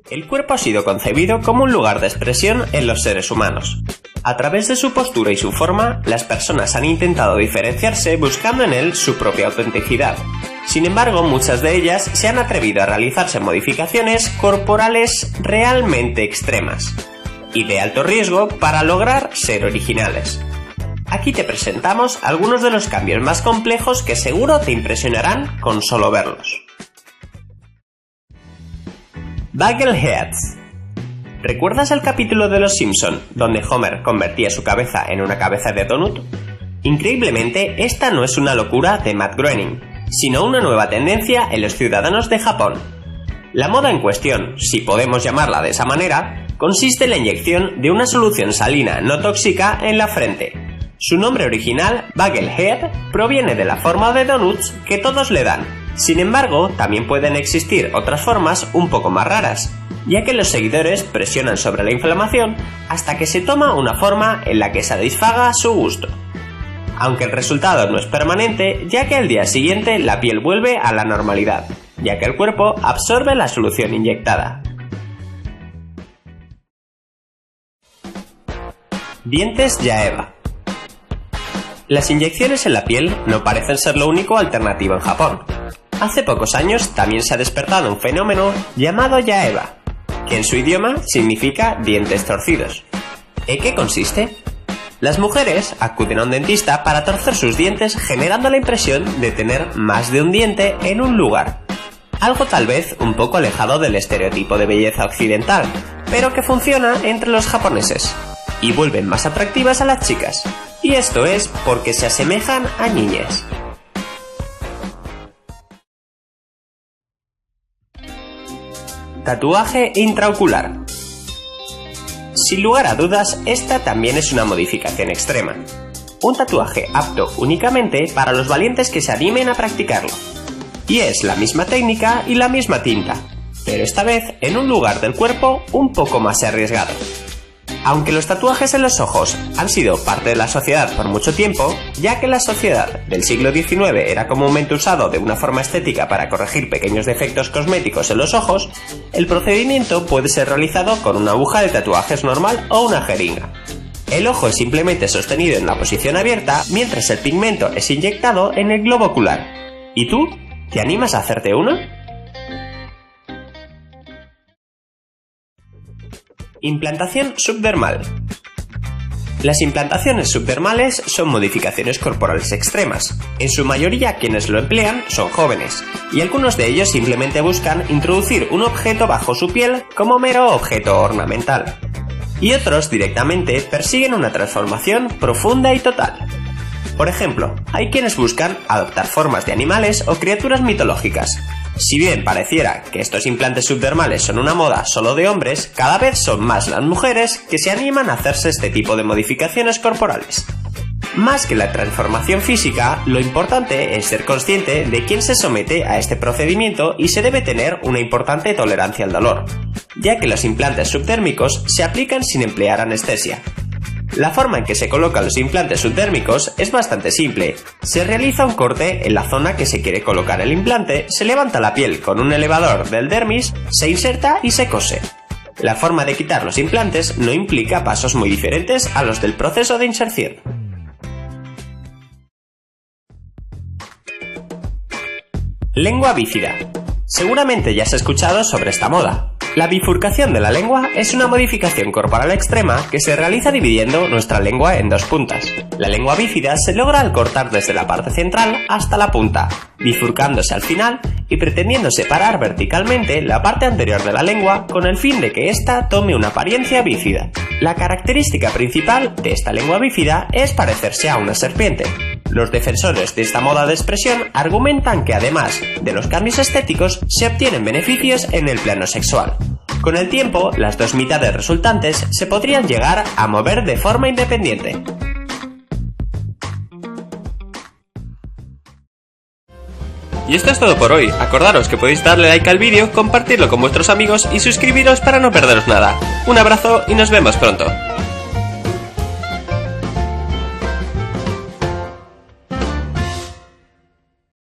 El cuerpo ha sido concebido como un lugar de expresión en los seres humanos. A través de su postura y su forma, las personas han intentado diferenciarse buscando en él su propia autenticidad. Sin embargo, muchas de ellas se han atrevido a realizarse modificaciones corporales realmente extremas y de alto riesgo para lograr ser originales. Aquí te presentamos algunos de los cambios más complejos que seguro te impresionarán con solo verlos. Bagel Heads. ¿Recuerdas el capítulo de Los Simpson donde Homer convertía su cabeza en una cabeza de donut? Increíblemente, esta no es una locura de Matt Groening, sino una nueva tendencia en los ciudadanos de Japón. La moda en cuestión, si podemos llamarla de esa manera, consiste en la inyección de una solución salina no tóxica en la frente. Su nombre original, Bagel Head, proviene de la forma de donuts que todos le dan. Sin embargo, también pueden existir otras formas un poco más raras, ya que los seguidores presionan sobre la inflamación hasta que se toma una forma en la que satisfaga su gusto. Aunque el resultado no es permanente, ya que al día siguiente la piel vuelve a la normalidad, ya que el cuerpo absorbe la solución inyectada. Dientes Yaeva. Las inyecciones en la piel no parecen ser lo único alternativo en Japón. Hace pocos años también se ha despertado un fenómeno llamado Yaeva, que en su idioma significa dientes torcidos. ¿En qué consiste? Las mujeres acuden a un dentista para torcer sus dientes, generando la impresión de tener más de un diente en un lugar. Algo tal vez un poco alejado del estereotipo de belleza occidental, pero que funciona entre los japoneses, y vuelven más atractivas a las chicas. Y esto es porque se asemejan a niñas. Tatuaje intraocular. Sin lugar a dudas, esta también es una modificación extrema. Un tatuaje apto únicamente para los valientes que se animen a practicarlo. Y es la misma técnica y la misma tinta, pero esta vez en un lugar del cuerpo un poco más arriesgado. Aunque los tatuajes en los ojos han sido parte de la sociedad por mucho tiempo, ya que la sociedad del siglo XIX era comúnmente usado de una forma estética para corregir pequeños defectos cosméticos en los ojos, el procedimiento puede ser realizado con una aguja de tatuajes normal o una jeringa. El ojo es simplemente sostenido en la posición abierta mientras el pigmento es inyectado en el globo ocular. ¿Y tú? ¿Te animas a hacerte uno? Implantación subdermal. Las implantaciones subdermales son modificaciones corporales extremas. En su mayoría quienes lo emplean son jóvenes, y algunos de ellos simplemente buscan introducir un objeto bajo su piel como mero objeto ornamental. Y otros directamente persiguen una transformación profunda y total. Por ejemplo, hay quienes buscan adoptar formas de animales o criaturas mitológicas. Si bien pareciera que estos implantes subdermales son una moda solo de hombres, cada vez son más las mujeres que se animan a hacerse este tipo de modificaciones corporales. Más que la transformación física, lo importante es ser consciente de quién se somete a este procedimiento y se debe tener una importante tolerancia al dolor, ya que los implantes subdérmicos se aplican sin emplear anestesia. La forma en que se colocan los implantes subdérmicos es bastante simple. Se realiza un corte en la zona que se quiere colocar el implante, se levanta la piel con un elevador del dermis, se inserta y se cose. La forma de quitar los implantes no implica pasos muy diferentes a los del proceso de inserción. Lengua bífida. Seguramente ya has escuchado sobre esta moda. La bifurcación de la lengua es una modificación corporal extrema que se realiza dividiendo nuestra lengua en dos puntas. La lengua bífida se logra al cortar desde la parte central hasta la punta, bifurcándose al final y pretendiendo separar verticalmente la parte anterior de la lengua con el fin de que ésta tome una apariencia bífida. La característica principal de esta lengua bífida es parecerse a una serpiente. Los defensores de esta moda de expresión argumentan que además de los cambios estéticos se obtienen beneficios en el plano sexual. Con el tiempo, las dos mitades resultantes se podrían llegar a mover de forma independiente. Y esto es todo por hoy. Acordaros que podéis darle like al vídeo, compartirlo con vuestros amigos y suscribiros para no perderos nada. Un abrazo y nos vemos pronto.